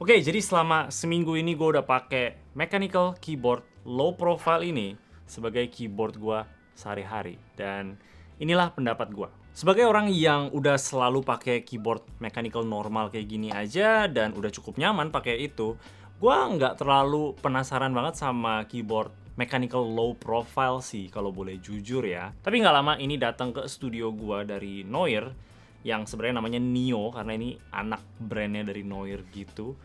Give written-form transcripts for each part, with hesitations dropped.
Oke, jadi selama seminggu ini gue udah pakai mechanical keyboard low profile ini sebagai keyboard gue sehari-hari. Dan inilah pendapat gue. Sebagai orang yang udah selalu pakai keyboard mechanical normal kayak gini aja dan udah cukup nyaman pakai itu, gue nggak terlalu penasaran banget sama keyboard mechanical low profile sih kalau boleh jujur ya. Tapi nggak lama ini datang ke studio gue dari Noir yang sebenarnya namanya Nio karena ini anak brandnya dari Noir gitu.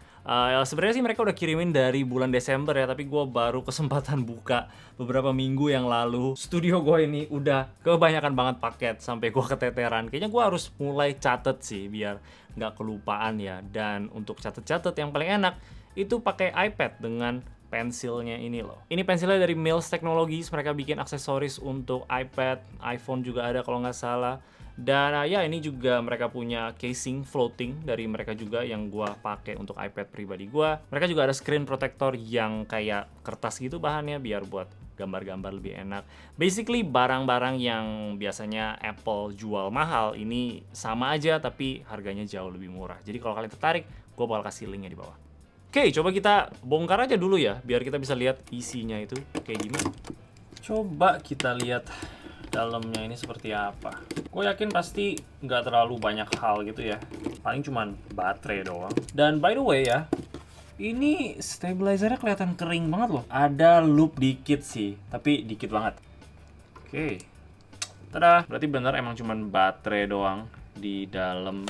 Sebenarnya sih mereka udah kirimin dari bulan Desember ya, tapi gue baru kesempatan buka beberapa minggu yang lalu. Studio gue ini udah kebanyakan banget paket sampai gue keteteran. Kayaknya gue harus mulai catet sih biar nggak kelupaan ya. Dan untuk catet-catet yang paling enak itu pakai iPad dengan pensilnya ini loh. Ini pensilnya dari Mills Technologies, mereka bikin aksesoris untuk iPad, iPhone juga ada kalau nggak salah. Dan ya ini juga mereka punya casing floating dari mereka juga yang gua pakai untuk iPad pribadi gua. Mereka juga ada screen protector yang kayak kertas gitu bahannya biar buat gambar-gambar lebih enak. Basically barang-barang yang biasanya Apple jual mahal ini sama aja tapi harganya jauh lebih murah. Jadi kalau kalian tertarik, gua bakal kasih linknya di bawah. Oke, coba kita bongkar aja dulu ya biar kita bisa lihat isinya itu kayak gimana. Coba kita lihat dalamnya ini seperti apa. Gue yakin pasti nggak terlalu banyak hal gitu ya. Paling cuman baterai doang. Dan by the way ya, ini stabilizernya kelihatan kering banget loh. Ada loop dikit sih, tapi dikit banget. Oke. Tada, berarti bener emang cuman baterai doang di dalam.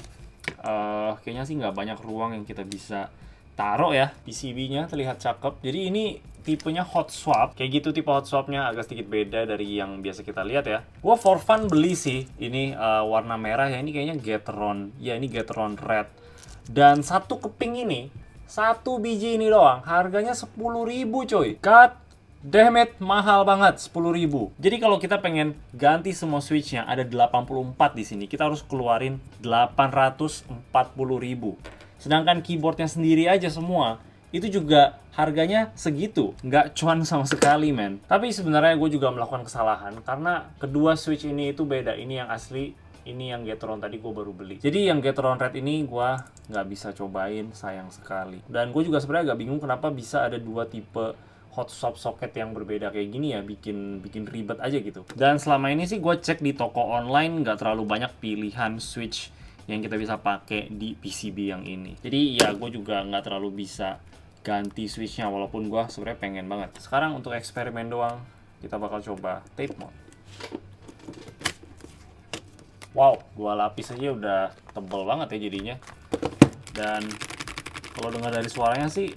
Kayaknya sih nggak banyak ruang yang kita bisa taruh ya. PCB-nya terlihat cakep. Jadi ini tipenya hot swap, kayak gitu tipe hot swapnya agak sedikit beda dari yang biasa kita lihat ya. Gua for fun beli sih ini warna merah ya, ini kayaknya Gateron. Ya ini Gateron Red. Dan satu keping ini, satu biji ini doang, harganya 10.000 coy. God damn it, mahal banget 10.000. Jadi kalau kita pengen ganti semua switchnya, ada 84 di sini, kita harus keluarin 840.000. Sedangkan keyboardnya sendiri aja semua itu juga harganya segitu, nggak cuan sama sekali men. Tapi sebenarnya gue juga melakukan kesalahan karena kedua switch ini itu beda. Ini yang asli, ini yang Gateron tadi gue baru beli. Jadi yang Gateron Red ini gue nggak bisa cobain, sayang sekali. Dan gue juga sebenarnya agak bingung kenapa bisa ada dua tipe hot swap socket yang berbeda kayak gini ya, bikin ribet aja gitu. Dan selama ini sih gue cek di toko online nggak terlalu banyak pilihan switch yang kita bisa pakai di PCB yang ini. Jadi ya gue juga nggak terlalu bisa ganti switchnya walaupun gue sebenarnya pengen banget. Sekarang untuk eksperimen doang, kita bakal coba tape mode. Wow, 2 lapis aja udah tebel banget ya jadinya. Dan kalau dengar dari suaranya sih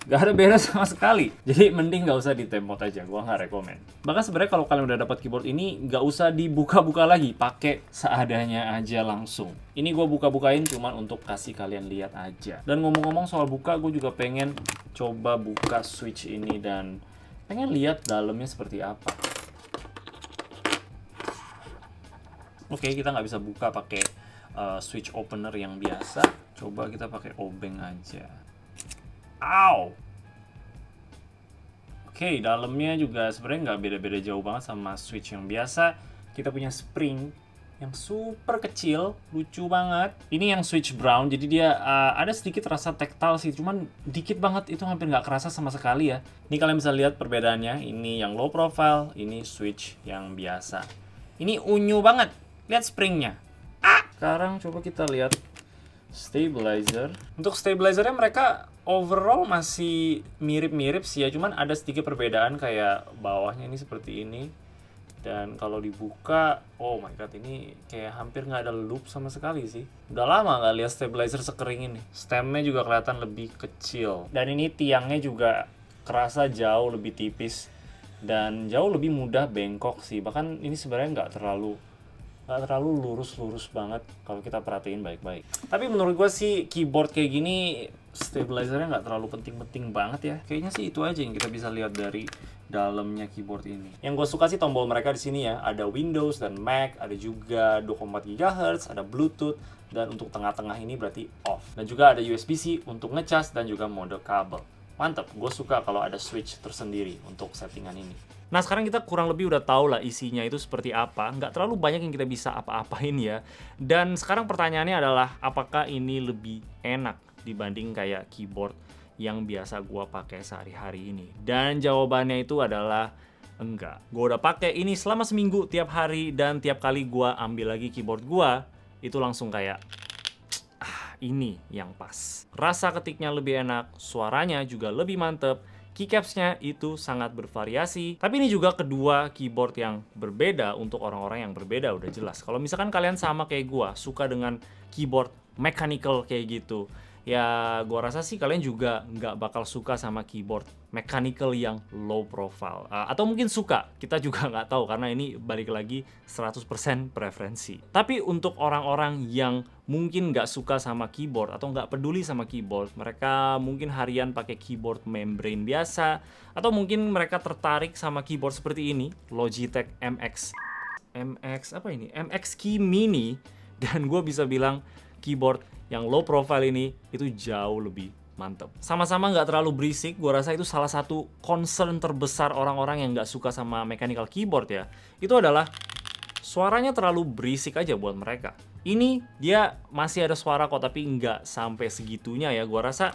gak ada beres sama sekali. Jadi mending gak usah di tape mode aja, gua nggak rekomen. Bahkan sebenarnya kalau kalian udah dapat keyboard ini gak usah dibuka-buka lagi, pakai seadanya aja langsung. Ini gua buka-bukain cuman untuk kasih kalian lihat aja. Dan ngomong-ngomong soal buka, gue juga pengen coba buka switch ini dan pengen lihat dalamnya seperti apa. Oke, kita nggak bisa buka pakai switch opener yang biasa. Coba kita pakai obeng aja. Ow! Oke, dalamnya juga sebenarnya nggak beda-beda jauh banget sama switch yang biasa. Kita punya spring yang super kecil, lucu banget. Ini yang switch brown, jadi dia ada sedikit rasa tactile sih, cuman dikit banget, itu hampir nggak kerasa sama sekali ya. Ini kalian bisa lihat perbedaannya, ini yang low profile, ini switch yang biasa. Ini unyu banget, lihat springnya. Sekarang coba kita lihat stabilizer. Untuk stabilizernya mereka overall masih mirip-mirip sih ya, cuman ada sedikit perbedaan kayak bawahnya ini seperti ini. Dan kalau dibuka, oh my god, ini kayak hampir nggak ada loop sama sekali sih. Udah lama nggak lihat stabilizer sekering ini. Stemnya juga kelihatan lebih kecil. Dan ini tiangnya juga kerasa jauh lebih tipis dan jauh lebih mudah bengkok sih. Bahkan ini sebenarnya nggak terlalu lurus-lurus banget kalau kita perhatiin baik-baik. Tapi menurut gue sih keyboard kayak gini stabilizernya nggak terlalu penting-penting banget ya. Kayaknya sih itu aja yang kita bisa lihat dari dalamnya keyboard ini. Yang gue suka sih tombol mereka di sini ya. Ada Windows dan Mac, ada juga 2,4 GHz, ada Bluetooth, dan untuk tengah-tengah ini berarti off. Dan juga ada USB-C untuk ngecas dan juga mode kabel. Mantap, gue suka kalau ada switch tersendiri untuk settingan ini. Nah sekarang kita kurang lebih udah tahu lah isinya itu seperti apa. Nggak terlalu banyak yang kita bisa apa-apain ya. Dan sekarang pertanyaannya adalah apakah ini lebih enak dibanding kayak keyboard yang biasa gua pakai sehari-hari ini? Dan jawabannya itu adalah enggak. Gua udah pakai ini selama seminggu tiap hari, dan tiap kali gua ambil lagi keyboard gua, itu langsung kayak ini yang pas. Rasa ketiknya lebih enak, suaranya juga lebih mantep, keycaps-nya itu sangat bervariasi. Tapi ini juga kedua keyboard yang berbeda untuk orang-orang yang berbeda, udah jelas. Kalau misalkan kalian sama kayak gua, suka dengan keyboard mechanical kayak gitu, ya gua rasa sih kalian juga nggak bakal suka sama keyboard mechanical yang low profile. Atau mungkin suka, kita juga nggak tahu karena ini balik lagi 100% preferensi. Tapi untuk orang-orang yang mungkin nggak suka sama keyboard atau nggak peduli sama keyboard, mereka mungkin harian pakai keyboard membrane biasa, atau mungkin mereka tertarik sama keyboard seperti ini, Logitech MX Key Mini, dan gue bisa bilang keyboard yang low profile ini itu jauh lebih mantep. Sama-sama nggak terlalu berisik, gue rasa itu salah satu concern terbesar orang-orang yang nggak suka sama mechanical keyboard ya. Itu adalah suaranya terlalu berisik aja buat mereka. Ini dia masih ada suara kok, tapi nggak sampai segitunya ya. Gue rasa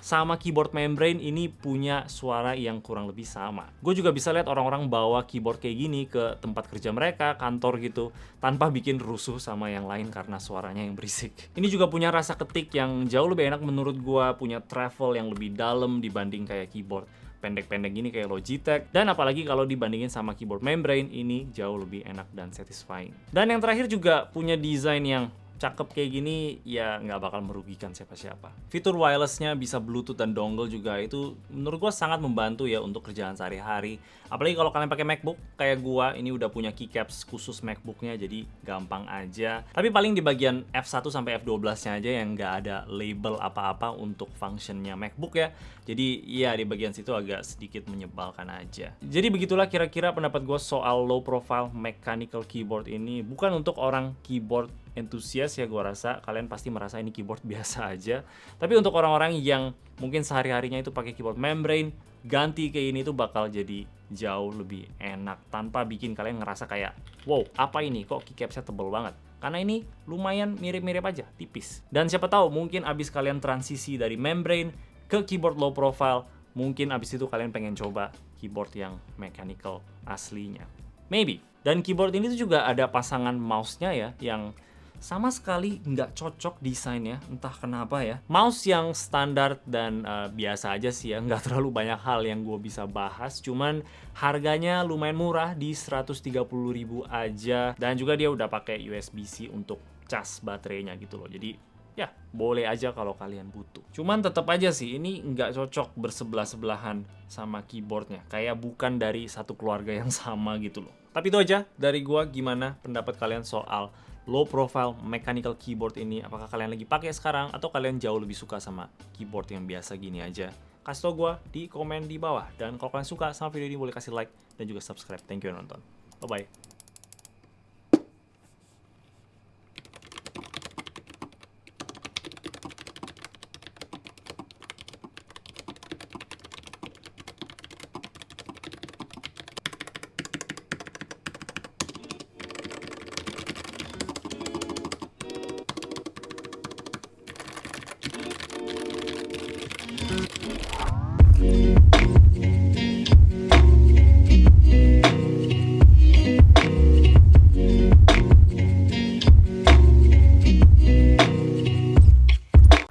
sama keyboard membrane ini punya suara yang kurang lebih sama. Gue juga bisa lihat orang-orang bawa keyboard kayak gini ke tempat kerja mereka, kantor gitu, tanpa bikin rusuh sama yang lain karena suaranya yang berisik. Ini juga punya rasa ketik yang jauh lebih enak menurut gue, punya travel yang lebih dalam dibanding kayak keyboard pendek-pendek gini kayak Logitech. Dan apalagi kalau dibandingin sama keyboard membrane, ini jauh lebih enak dan satisfying. Dan yang terakhir juga punya desain yang cakep kayak gini, ya nggak bakal merugikan siapa-siapa. Fitur wirelessnya bisa Bluetooth dan dongle juga, itu menurut gua sangat membantu ya untuk kerjaan sehari-hari. Apalagi kalau kalian pakai MacBook kayak gua, ini udah punya keycaps khusus MacBooknya, jadi gampang aja. Tapi paling di bagian F1 sampai F12-nya aja yang nggak ada label apa-apa untuk functionnya MacBook ya. Jadi ya di bagian situ agak sedikit menyebalkan aja. Jadi begitulah kira-kira pendapat gua soal low profile mechanical keyboard ini. Bukan untuk orang keyboard entusias ya, gue rasa kalian pasti merasa ini keyboard biasa aja. Tapi untuk orang-orang yang mungkin sehari-harinya itu pakai keyboard membrane, ganti ke ini tuh bakal jadi jauh lebih enak tanpa bikin kalian ngerasa kayak wow, apa ini kok keycapsnya tebel banget. Karena ini lumayan mirip-mirip aja, tipis. Dan siapa tahu mungkin abis kalian transisi dari membrane ke keyboard low profile, mungkin abis itu kalian pengen coba keyboard yang mechanical aslinya. Maybe. Dan keyboard ini tuh juga ada pasangan mouse-nya ya, yang sama sekali nggak cocok desainnya, entah kenapa ya. Mouse yang standar dan biasa aja sih ya, nggak terlalu banyak hal yang gue bisa bahas. Cuman harganya lumayan murah di 130.000 aja, dan juga dia udah pakai USB-C untuk cas baterainya gitu loh. Jadi ya boleh aja kalau kalian butuh. Cuman tetap aja sih ini nggak cocok bersebelah-sebelahan sama keyboardnya, kayak bukan dari satu keluarga yang sama gitu loh. Tapi itu aja dari gua. Gimana pendapat kalian soal low profile mechanical keyboard ini? Apakah kalian lagi pakai sekarang atau kalian jauh lebih suka sama keyboard yang biasa gini aja? Kasih tau gue di komen di bawah. Dan kalau kalian suka sama video ini boleh kasih like dan juga subscribe. Thank you udah nonton. Bye bye.